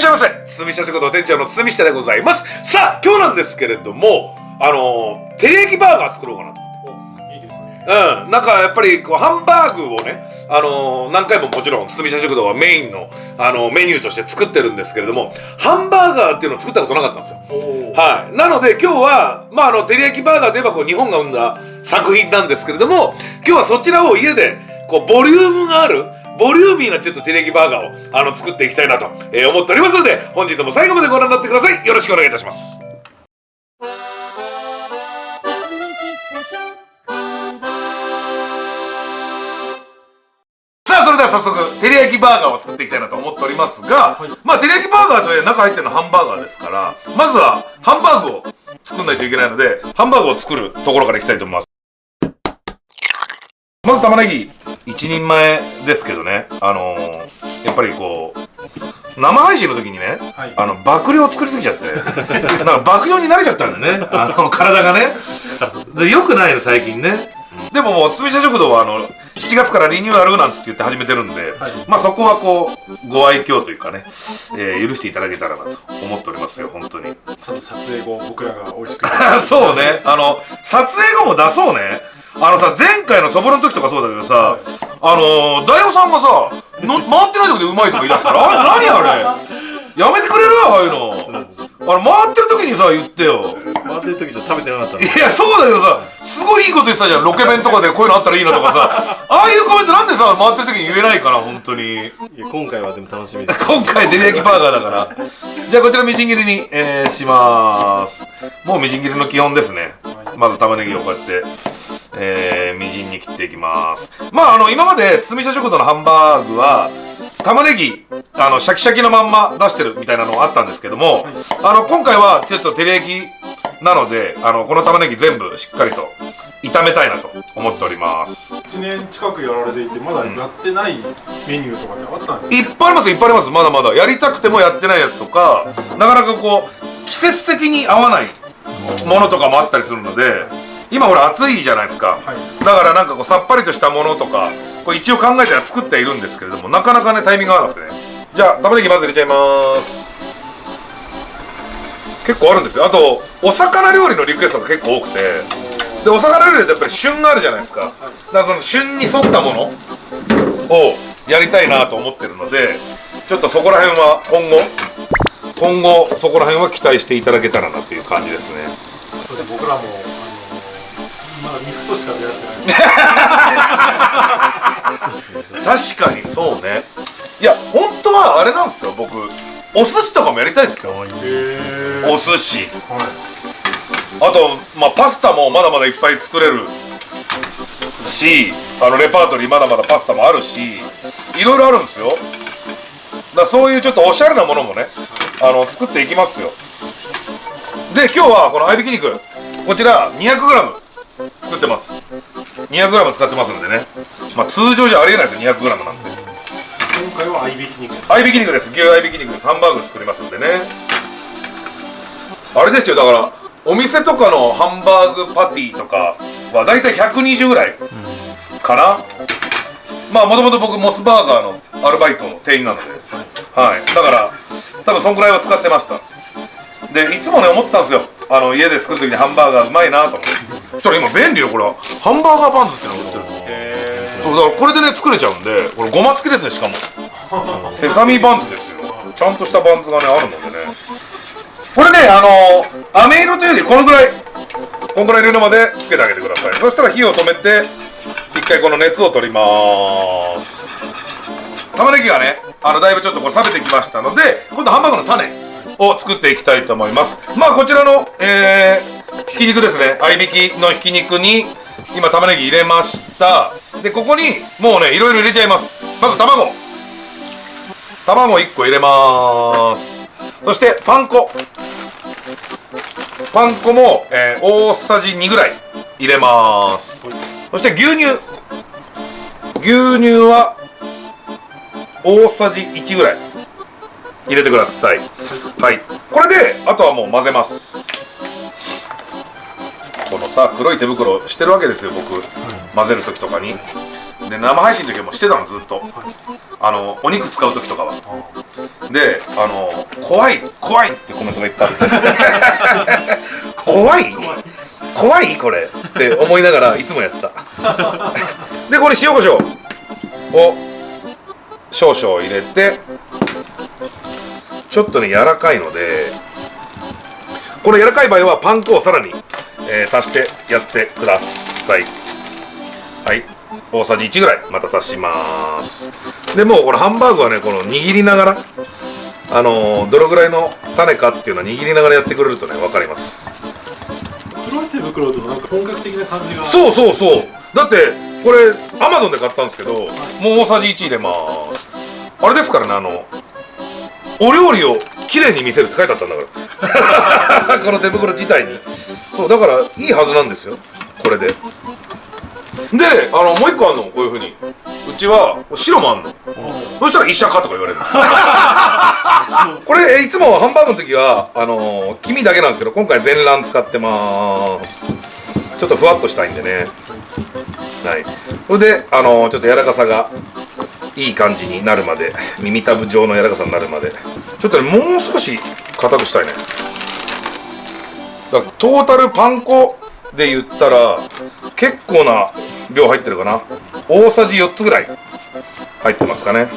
しゃいませ。堤下食堂店長の堤下でございます。さあ、今日なんですけれども、照り焼きバーガー作ろうかなと。いいですね。なんかやっぱりこうハンバーグをね、何回ももちろん堤下食堂はメインのメニューとして作ってるんですけれども、ハンバーガーっていうのを作ったことなかったんですよ。はい。なので今日は照り焼きバーガーといえばこう日本が生んだ作品なんですけれども、今日はそちらを家でこうボリュームがあるボリューミーなちょっと照り焼きバーガーを作っていきたいなと、思っておりますので、本日も最後までご覧になってください。よろしくお願いいたします。さあ、それでは早速照り焼きバーガーを作っていきたいなと思っておりますが、照り焼きバーガーといえば中入ってるのはハンバーガーですから、まずはハンバーグを作んないといけないので、ハンバーグを作るところからいきたいと思います。まず玉ねぎ1人前ですけどね、やっぱりこう生配信の時にね、爆量作りすぎちゃってなんか爆量に慣れちゃったんだよね、体がね。でよくないの最近ね。でももう堤下食堂は7月からリニューアルなんつって言って始めてるんで、そこはこうご愛嬌というかね、許していただけたらなと思っておりますよ、本当に。ちゃんと撮影後僕らが美味しくそうね、撮影後も出そうね。前回のそぼろの時とかそうだけどさ、大悟さんがさ、回ってない時でうまいとか言い出すから、何あれやめてくれるよ、ああいうの。回ってる時にさ、言ってよ。回ってる時じゃ食べてなかったの。いや、そうだけどさ、すごいいいこと言ってたじゃん。ロケ弁とかでこういうのあったらいいなとかさ、ああいうコメントなんでさ、回ってる時に言えないかな、本当に。いや、今回はでも楽しみです。今回照り焼きバーガーだから。じゃあこちらみじん切りに、しまーす。もうみじん切りの基本ですね。まず玉ねぎをこうやって、みじんに切っていきます。今まで堤下食堂のハンバーグは玉ねぎシャキシャキのまんま出してるみたいなのがあったんですけども、今回はちょっと照り焼きなのでこの玉ねぎ全部しっかりと炒めたいなと思っております。1年近くやられていてまだやってないメニューとかってあったんですか？いっぱいあります、いっぱいあります。まだまだやりたくてもやってないやつとか、なかなかこう季節的に合わないものとかもあったりするので、今ほら暑いじゃないですか、だからなんかこうさっぱりとしたものとかこう一応考えては作ってはいるんですけれども、なかなかねタイミングが合わなくてね。じゃあ玉ねぎまず入れちゃいます。結構あるんですよ。あとお魚料理のリクエストが結構多くて、でお魚料理ってやっぱり旬があるじゃないですか。だからその旬に沿ったものをやりたいなと思ってるので、ちょっとそこら辺は今後そこら辺は期待していただけたらなという感じですね。僕らもまだ肉としか出会ってない。確かにそうね。いや本当はあれなんですよ、僕お寿司とかもやりたいですよ。お寿司、あとパスタもまだまだいっぱい作れるし、レパートリーまだまだパスタもあるし、いろいろあるんですよ。だからそういうちょっとおしゃれなものもね、作っていきますよ。で今日はこの合いびき肉、こちら 200g 作ってます。 200g 使ってますのでね、通常じゃありえないですよ 200g なんて。今回は合いびき肉です。合いびき肉です。牛合いびき肉です。ハンバーグ作りますんでね。あれですよ、だからお店とかのハンバーグパティとかはだいたい120ぐらいかな。もともと僕モスバーガーのアルバイトの店員なので、はい、だから多分そんくらいは使ってました。でいつもね思ってたんですよ、家で作る時にハンバーガーうまいなと思って。そしたら今便利よ、これハンバーガーパンツっていうのが売ってるんですよ。だからこれでね作れちゃうんで、これごまつけですね。しかもセサミバンズですよ。ちゃんとしたバンズがねあるのでね、これね飴色というよりこのぐらい入れるまでつけてあげてください。そしたら火を止めて一回この熱を取ります。玉ねぎがねだいぶちょっとこれ冷めてきましたので、今度ハンバーグの種を作っていきたいと思います。こちらの、ひき肉ですね。合いびきのひき肉に今玉ねぎ入れました。でここにもうねいろいろ入れちゃいます。まず卵1個入れます。そしてパン粉も、大さじ2ぐらい入れます。そして牛乳は大さじ1ぐらい入れてください。はい、これであとはもう混ぜます。このさ黒い手袋してるわけですよ僕、混ぜる時とかに。で生配信の時はもうしてたのずっと、お肉使う時とかはで怖い怖いってコメントがいっぱいある怖い怖いこれって思いながらいつもやってたでこれ塩コショウを少々入れてちょっとね柔らかいので、これ柔らかい場合はパン粉をさらに、足してやってください。はい、大さじ1ぐらいまた足します。でもうこのハンバーグはね、この握りながらどのぐらいの種かっていうのは握りながらやってくれるとね分かります。黒い手袋だとなんか本格的な感じが。そうそうそう。だってこれアマゾンで買ったんですけど、もう大さじ1入れます。あれですからね、お料理をきれいに見せるって書いてあったんだからこの手袋自体に。そうだからいいはずなんですよこれで。でもう一個あんの、こういう風にうちは白もあんの。そしたら一緒かとか言われるこれいつもハンバーグの時は黄身だけなんですけど、今回全卵使ってます。ちょっとふわっとしたいんでね。はい、それでちょっと柔らかさがいい感じになるまで、耳たぶ状の柔らかさになるまでちょっとね、もう少し硬くしたいね。だからトータルパン粉で言ったら結構な量入ってるかな。大さじ4つぐらい入ってますかね。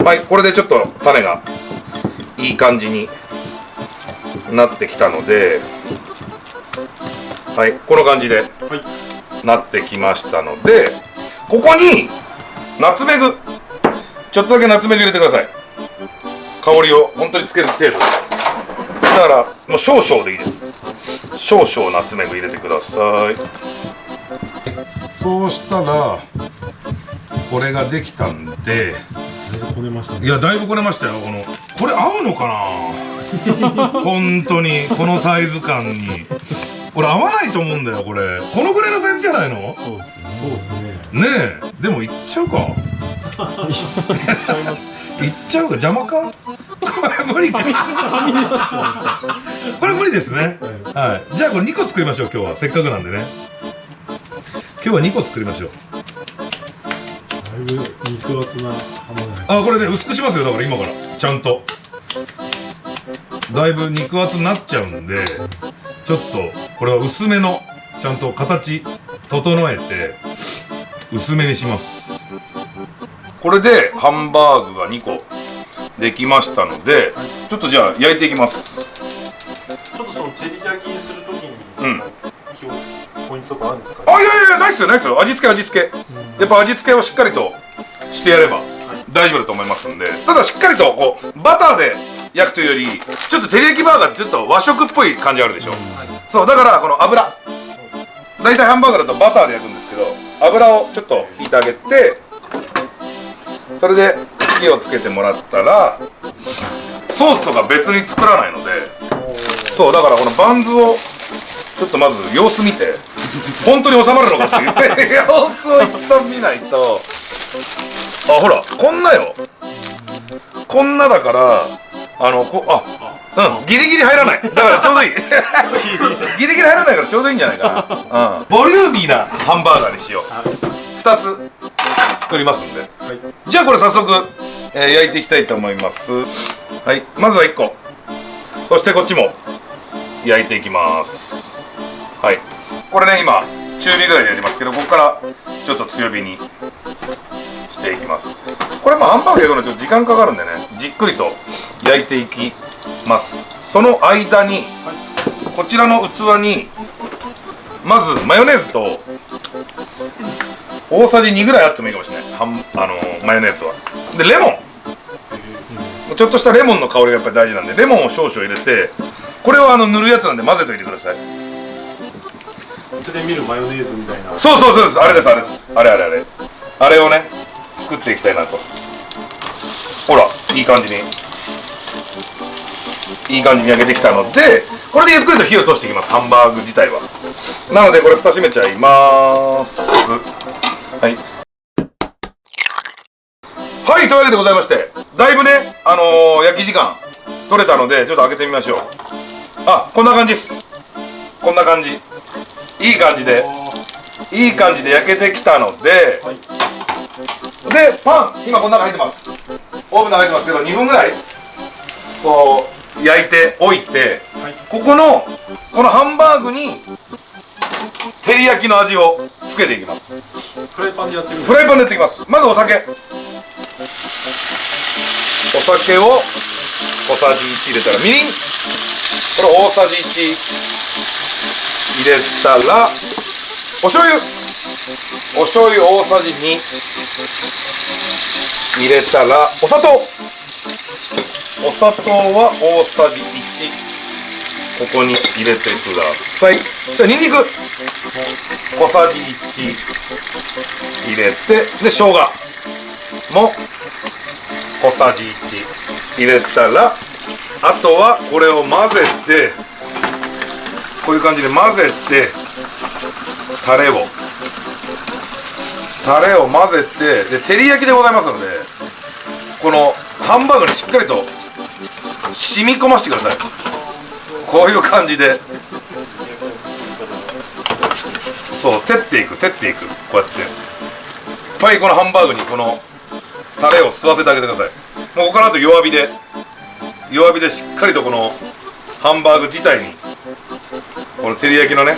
はい、これでちょっと種がいい感じになってきたので、はい、この感じでなってきましたので、ここにナツメグ、ちょっとだけナツメグ入れてください。香りを本当につける程度だからもう少々でいいです。少々ナツメグ入れてください。そうしたらこれができたんで、だいぶこねましたね。いやだいぶこねましたよ。これ合うのかな本当にこのサイズ感に俺合わないと思うんだよ。これこのぐらいのサイズじゃないの？そうですね。そうですね。ねえ、でもいっちゃうかいっちゃうか、邪魔かこれ無理かこれ無理ですね。はい、じゃあこれ2個作りましょう。今日はせっかくなんでね、今日は2個作りましょう。だいぶ肉厚な浜じゃないですか。あ、これね薄くしますよ。だから今からちゃんとだいぶ肉厚になっちゃうんで、ちょっとこれは薄めの、ちゃんと形整えて薄めにします。これでハンバーグが2個できましたので、ちょっとじゃあ焼いていきます。ちょっとその照り焼きにするときに気をつけポイントとかあるんですか？いやいやないっすよないっすよ。味付けやっぱ味付けをしっかりとしてやれば大丈夫だと思いますんで、ただしっかりとこうバターで焼くというより、ちょっと照り焼きバーガーってちょっと和食っぽい感じあるでしょ。そうだからこの油、大体ハンバーガーだとバターで焼くんですけど、油をちょっと引いてあげて、それで火をつけてもらったら、ソースとか別に作らないので、そうだからこのバンズをちょっとまず様子見て、本当に収まるのかっていう様子を一旦見ないと。あ、ほらこんなよ、こんなだからギリギリ入らない。だからちょうどいいギリギリ入らないからちょうどいいんじゃないかな。ボリューミーなハンバーガーにしよう。2つ作りますんで、じゃあこれ早速、焼いていきたいと思います。はい、まずは1個、そしてこっちも焼いていきます。はい、これね今中火ぐらいでやりますけど、ここからちょっと強火にしていきます。これもハンバーグ焼くのちょっと時間かかるんでね、じっくりと焼いていきます。その間にこちらの器にまずマヨネーズと大さじ2ぐらいあってもいいかもしれない。マヨネーズはでレモン、ちょっとしたレモンの香りがやっぱり大事なんで、レモンを少々入れて、これを塗るやつなんで混ぜといてください。こっちで見るマヨネーズみたいな。そうそうそうです。あれです、あれです。あれをね作っていきたいなと。ほらいい感じに焼けてきたので、これでゆっくりと火を通していきます。ハンバーグ自体は。なのでこれ蓋閉めちゃいます。はい、はい、というわけでございまして、だいぶね焼き時間取れたので、ちょっと開けてみましょう。あ、こんな感じです。こんな感じ、いい感じで焼けてきたので、でパン今こんなの入ってます。オーブンの中に入ってますけど2分ぐらいこう焼いておいて、はい、このハンバーグに照り焼きの味をつけていきます。フライパンでやってるんですフライパンでやっていきます。まずお酒を小さじ1入れたら、みりんこれ大さじ1入れたら、お醤油大さじ2入れたら、お砂糖は大さじ1ここに入れてください。じゃあニンニク小さじ1入れて、で生姜も小さじ1入れたら、あとはこれを混ぜて、こういう感じで混ぜて、タレを混ぜて、で照り焼きでございますので、このハンバーグにしっかりと染み込ませてください。こういう感じで、そう照っていくこうやってはい、このハンバーグにこのタレを吸わせてあげてください。もうここからあと弱火でしっかりとこのハンバーグ自体にこの照り焼きのね、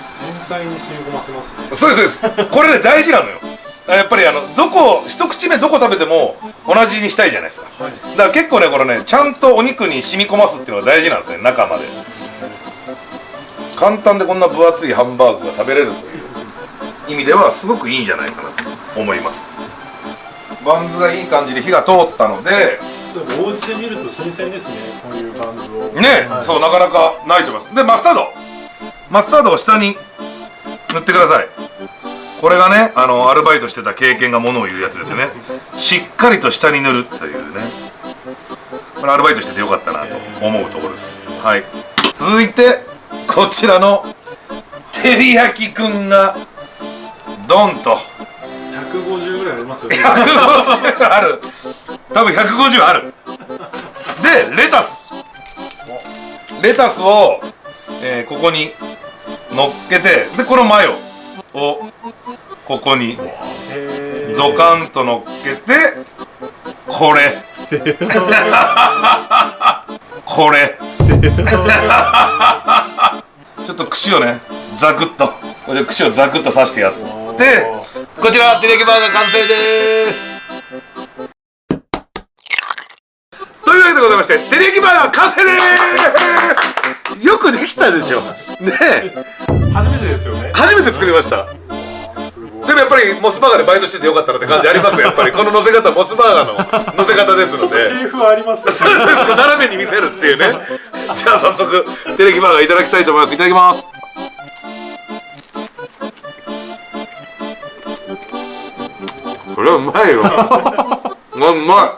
繊細に染み込ませますね。そうですこれね大事なのよ。やっぱり一口目どこ食べても同じにしたいじゃないですか、はい、だから結構ねこれねちゃんとお肉に染み込ますっていうのが大事なんですね。中まで簡単でこんな分厚いハンバーグが食べれるという意味ではすごくいいんじゃないかなと思います。バンズがいい感じで火が通ったので、でもお家で見ると新鮮ですね、こういうバンズをね、はい、そうなかなかないと思います。でマスタードを下に塗ってください。これがね、アルバイトしてた経験がものを言うやつですね。しっかりと下に塗るというね、これアルバイトしててよかったなと思うところです。はい、続いてこちらの照り焼きくんがドンと150ぐらいありますよね。150ある、多分150ある。でレタスを、ここに乗っけて、でこのマヨをここにドカンと乗っけて、これちょっと串をねザクッと串をザクッと刺してやって、こちら照り焼きバーガー完成です。というわけでございまして、照り焼きバーガー完成です。よくできたでしょ。ね、初めてですよね。初めて作りました。でもやっぱりモスバーガーでバイトしててよかったなって感じありますよ。やっぱりこの乗せ方モスバーガーの乗せ方ですので、系譜ありますね。そう斜めに見せるっていうね。じゃあ早速照り焼きバーガーいただきたいと思います。いただきます。それはうまいよ。うま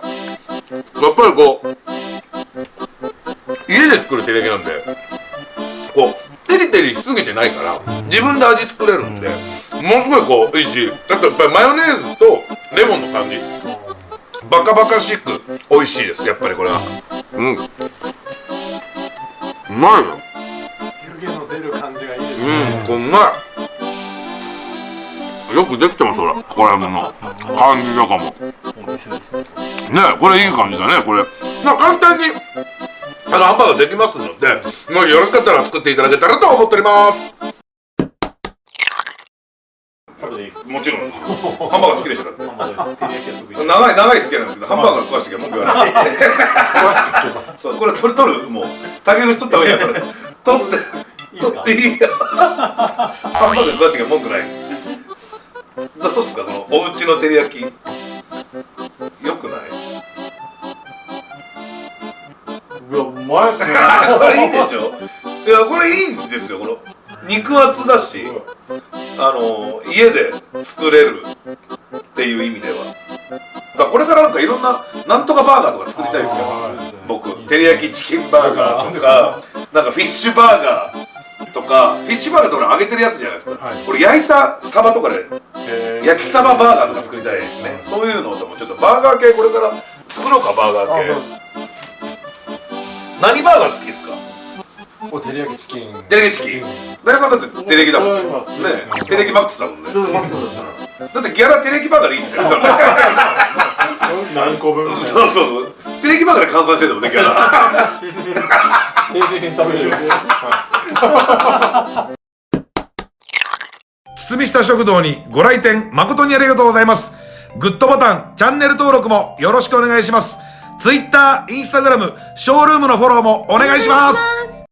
い。やっぱりこう家で作る照り焼きなんで、こうテリテリしすぎてないから自分で味作れるんで、ものすごいこういいし、あとやっぱりマヨネーズとレモンの感じ、バカバカしく美味しいです。やっぱりこれはうまいよ。湯気の出る感じがいいですね。これうまい。よくできてます。ほらここら辺の感じとかもね、これいい感じだね。これ簡単にハンバーガーできますので、もうよろしかったら作っていただけたらと思っております。食べていいですか？もちろんハンバーガー好きでしょ。だって照り焼きは得意。長い好きなんですけど、ハンバーガー食わしてきゃ文句言わない。そう、これ取る、もう竹串取った方がいいや。それ取っていいや。ハンバーガー食わしてきゃ文句ない。どうですかこのおうちの照り焼き、よくない？うわ、うまい。これいいでしょ。いやこれいいんですよ。この肉厚だし、家で作れるっていう意味では、だからこれからなんかいろんななんとかバーガーとか作りたいですよ。僕照り焼きチキンバーガーとか、なんかフィッシュバーガーとか、フィッシュバーガーとか揚げてるやつじゃないですか。俺焼いたサバとかで焼きサババーガーとか作りたいね。そういうのともちょっとバーガー系これから作ろうか。バーガー系何バーガー好きですか？照り焼きチキン。照り焼きチキン。大さんだって照り焼きだもんね。照り焼きマックスだもんね。だってギャラテレキバーガーでいいんだよそれ何個分そうそうそうテレキバーガーで換算してるもんねギャラ食べれる堤下食堂にご来店誠にありがとうございます。グッドボタンチャンネル登録もよろしくお願いします。Twitter、Instagram、ショールームのフォローもお願いします。